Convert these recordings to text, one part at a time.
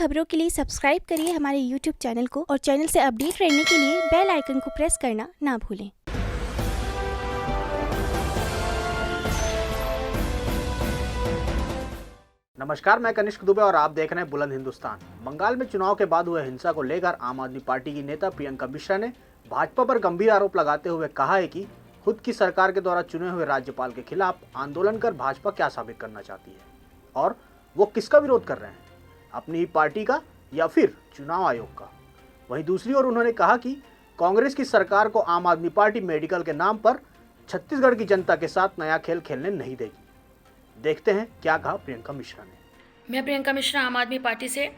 खबरों के लिए सब्सक्राइब करिए हमारे YouTube चैनल को और चैनल से अपडेट रहने के लिए बेल आइकन को प्रेस करना ना भूलें। नमस्कार, मैं कनिष्क दुबे और आप देख रहे हैं बुलंद हिंदुस्तान। बंगाल में चुनाव के बाद हुए हिंसा को लेकर आम आदमी पार्टी की नेता प्रियंका मिश्रा ने भाजपा पर गंभीर आरोप लगाते हुए कहा है कि खुद की सरकार के द्वारा चुने हुए राज्यपाल के खिलाफ आंदोलन कर भाजपा क्या साबित करना चाहती है और वो किसका विरोध कर रहे हैं, अपनी ही पार्टी का या फिर चुनाव आयोग का। वहीं दूसरी ओर उन्होंने कहा कि कांग्रेस की सरकार को आम आदमी पार्टी मेडिकल के नाम पर छत्तीसगढ़ की जनता के साथ नया खेल खेलने नहीं देगी। देखते हैं क्या कहा प्रियंका मिश्रा ने। मैं प्रियंका मिश्रा, आम आदमी पार्टी से।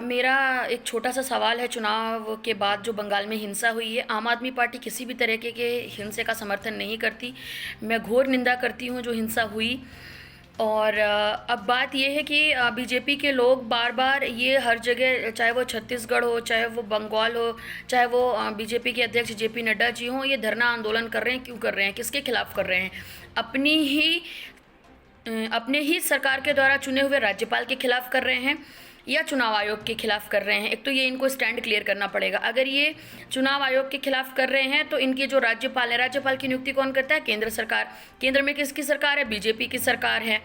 मेरा एक छोटा सा सवाल है। चुनाव के बाद जो बंगाल में हिंसा हुई है, आम आदमी पार्टी किसी भी तरह के हिंसे का समर्थन नहीं करती। मैं घोर निंदा करती हूँ जो हिंसा हुई। और अब बात यह है कि बीजेपी के लोग बार बार ये हर जगह, चाहे वो छत्तीसगढ़ हो, चाहे वो बंगाल हो, चाहे वो बीजेपी के अध्यक्ष जेपी नड्डा जी हों, ये धरना आंदोलन कर रहे हैं। क्यों कर रहे हैं? किसके खिलाफ कर रहे हैं? अपने ही सरकार के द्वारा चुने हुए राज्यपाल के खिलाफ कर रहे हैं या चुनाव आयोग के खिलाफ कर रहे हैं। एक तो ये इनको स्टैंड क्लियर करना पड़ेगा। अगर ये चुनाव आयोग के खिलाफ कर रहे हैं तो इनके जो राज्यपाल है, राज्यपाल की नियुक्ति कौन करता है? केंद्र सरकार। केंद्र में किसकी सरकार है? बीजेपी की सरकार है।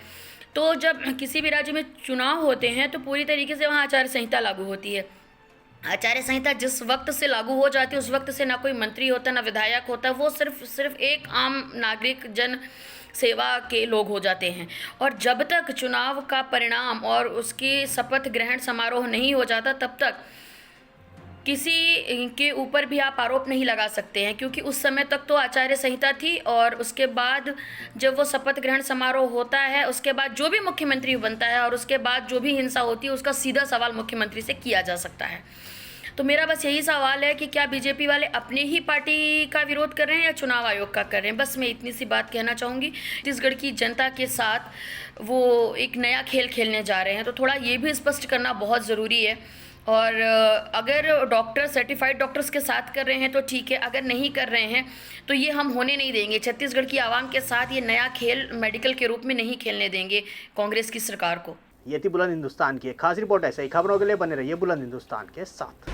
तो जब किसी भी राज्य में चुनाव होते हैं तो पूरी तरीके से वहाँ आचार संहिता लागू होती है। आचार्य संहिता जिस वक्त से लागू हो जाती है उस वक्त से ना कोई मंत्री होता, ना विधायक होता, वो सिर्फ एक आम नागरिक, जन सेवा के लोग हो जाते हैं। और जब तक चुनाव का परिणाम और उसकी शपथ ग्रहण समारोह नहीं हो जाता तब तक किसी के ऊपर भी आप आरोप नहीं लगा सकते हैं, क्योंकि उस समय तक तो आचार्य संहिता थी। और उसके बाद जब वो शपथ ग्रहण समारोह होता है, उसके बाद जो भी मुख्यमंत्री बनता है और उसके बाद जो भी हिंसा होती है उसका सीधा सवाल मुख्यमंत्री से किया जा सकता है। तो मेरा बस यही सवाल है कि क्या बीजेपी वाले अपने ही पार्टी का विरोध कर रहे हैं या चुनाव आयोग का कर रहे हैं? बस मैं इतनी सी बात कहना चाहूँगी। छत्तीसगढ़ की जनता के साथ वो एक नया खेल खेलने जा रहे हैं, तो थोड़ा ये भी स्पष्ट करना बहुत ज़रूरी है। और अगर डॉक्टर सर्टिफाइड डॉक्टर्स के साथ कर रहे हैं तो ठीक है, अगर नहीं कर रहे हैं तो ये हम होने नहीं देंगे। छत्तीसगढ़ की आवाम के साथ ये नया खेल मेडिकल के रूप में नहीं खेलने देंगे कांग्रेस की सरकार को। ये थी बुलंद हिंदुस्तान की एक खास रिपोर्ट। ऐसे ही खबरों के लिए बने रहिए बुलंद हिंदुस्तान के साथ।